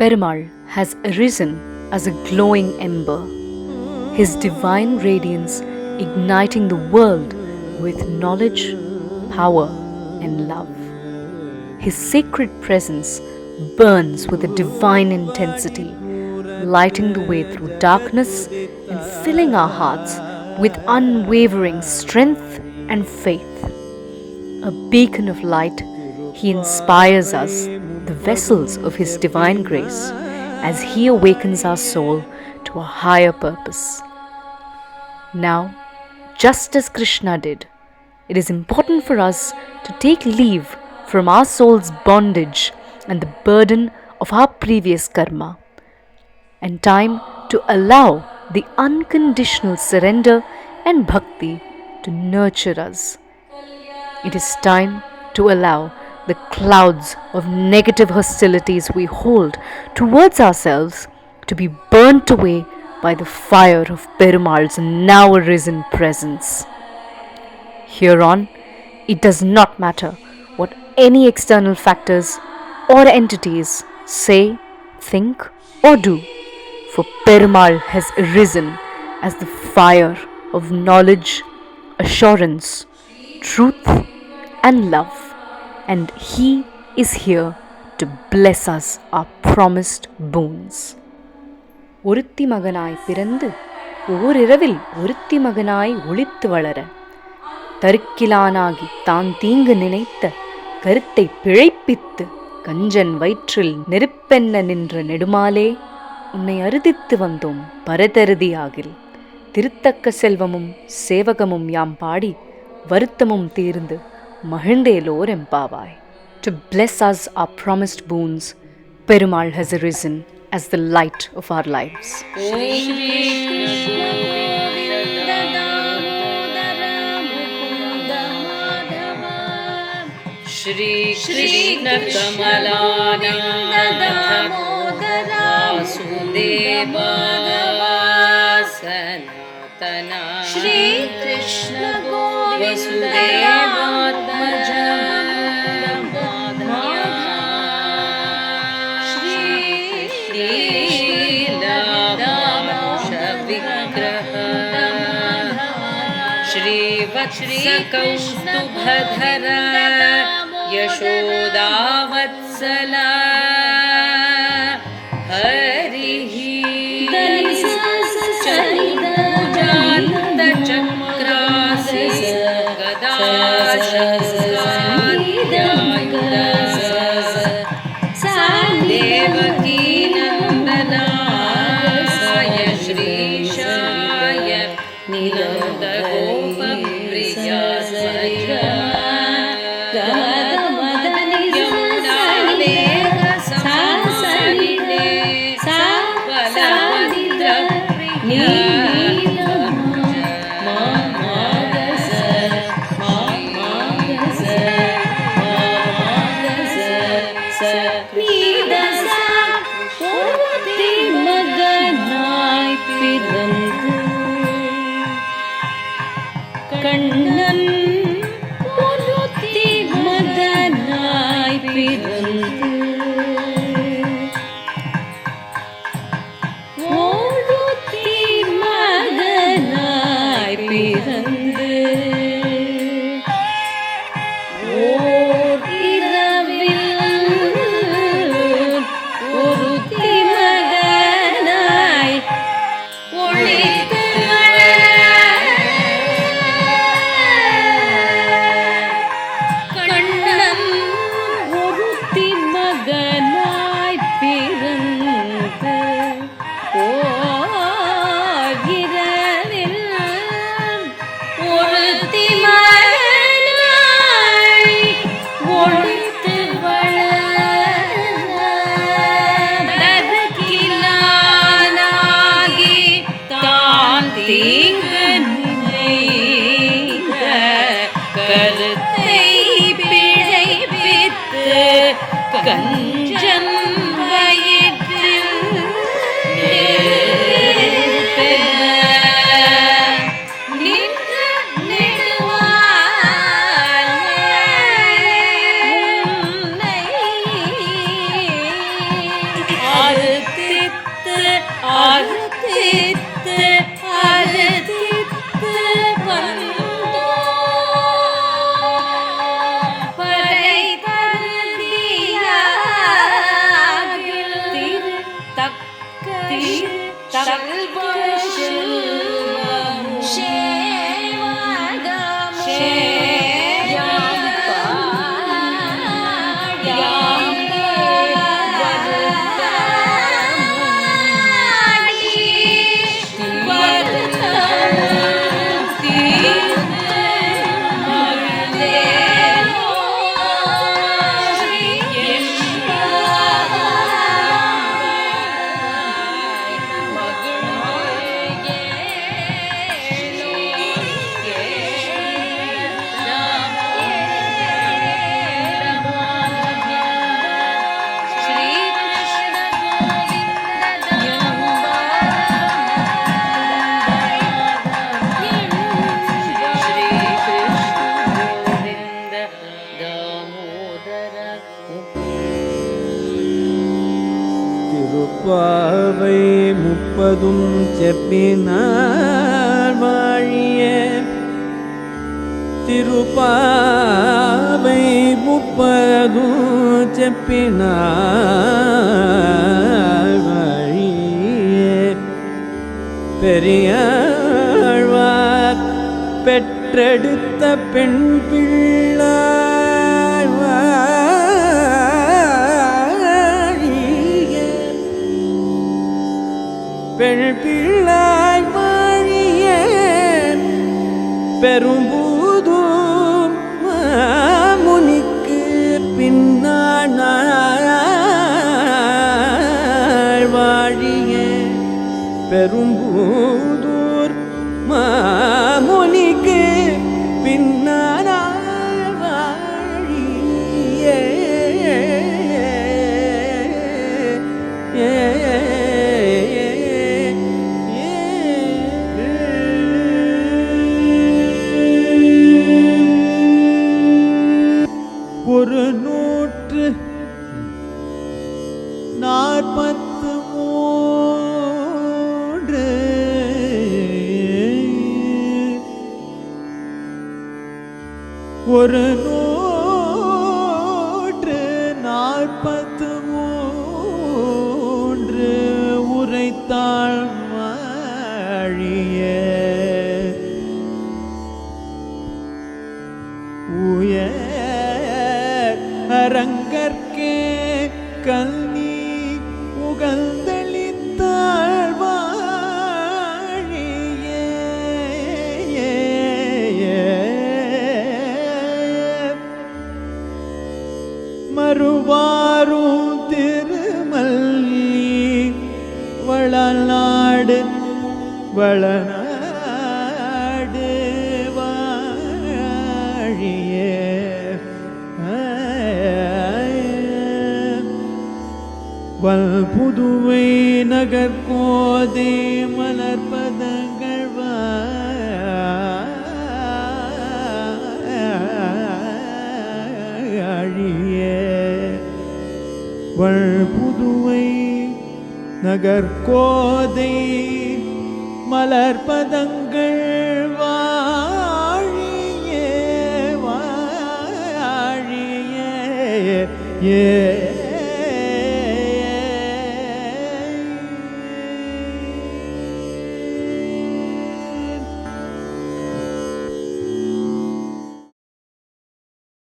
Perumal has arisen as a glowing ember, his divine radiance igniting the world with knowledge, power, and love. His sacred presence burns with a divine intensity, lighting the way through darkness and filling our hearts with unwavering strength and faith. A beacon of light, he inspires us, the vessels of his divine grace, as he awakens our soul to a higher purpose. Now, just as Krishna did, it is important for us to take leave from our soul's bondage and the burden of our previous karma, and time to allow the unconditional surrender and bhakti to nurture us. It is time to allow the clouds of negative hostilities we hold towards ourselves to be burnt away by the fire of Perumal's now arisen presence. Hereon, it does not matter what any external factors or entities say, think, or do, for Perumal has arisen as the fire of knowledge, assurance, truth, and love, and he is here to bless us our promised boons. ஒருத்தி மகனாய் பிறந்து ஓரிரவில் ஒருத்தி மகனாய் ஒளித்து வளர தருக்கிலானாகி தான் தீங்கு நினைத்த கருத்தை பிழைப்பித்து கஞ்சன் வயிற்றில் நெருப்பென்ன நின்ற நெடுமாலே உன்னை அறுதித்து வந்தோம் பரதருதியாகில் திருத்தக்க செல்வமும் சேவகமும் யாம் பாடி வருத்தமும் தீர்ந்து மகிழ்ந்தேலோர் எம்பாவாய். To bless us our promised boons, Perumal has arisen as the light of our lives. Shri Krishna Kamalananda Vasudeva Sanatana Shri Krishna Vasudeva कौस्तुभधरा यशोदावत्सला हरिः चक्रासि देवकी नन्दनाय श्रीशाय नीलन्दगोप கண்ணன் பொருத்தி மதனாய் பிறந்து ஒருத்தி மகனாய் பிறந்து ஓர் இரவில் ஒருத்தி மகனாய் ஒளித்து கஞ்சன் வயிற்றில் நின்ற நெடுமால் உன்னை அறுத்தித்து அறுத்தித்து வந்தோ பறை தருதியாகில் திரு தக்க தல்வ செல்வம் சேவகம் திருப்பாவை முப்பதும் செப்பினார் வாழிய திருப்பாவை முப்பதும் செப்பினார் வாழிய பெரியாழ்வார் பெற்றெடுத்த பெண் பிள்ளாய் வாழிய பெண் பிள்ளாய் வாழிய பெரும்பூதும் முனிக்கு பின்னாள் வாழிய பெரும்பூதூர் மாமுனிக்கு பின்னாள் வாழிய ஒரு 143 ஒரு 143 உரைத்தாள் வாழிய அரங்கற்கே கல்வி உகந்தளித்தாள் வாழிய மறுவாரும் திருமல்லி வளநாடு வளநாடு வாழிய புதுவை நகர்கோதை மலர்பதங்கள் வாழிய புதுவை நகர்கோதை மலர்பதங்கள் வாழிய வாழிய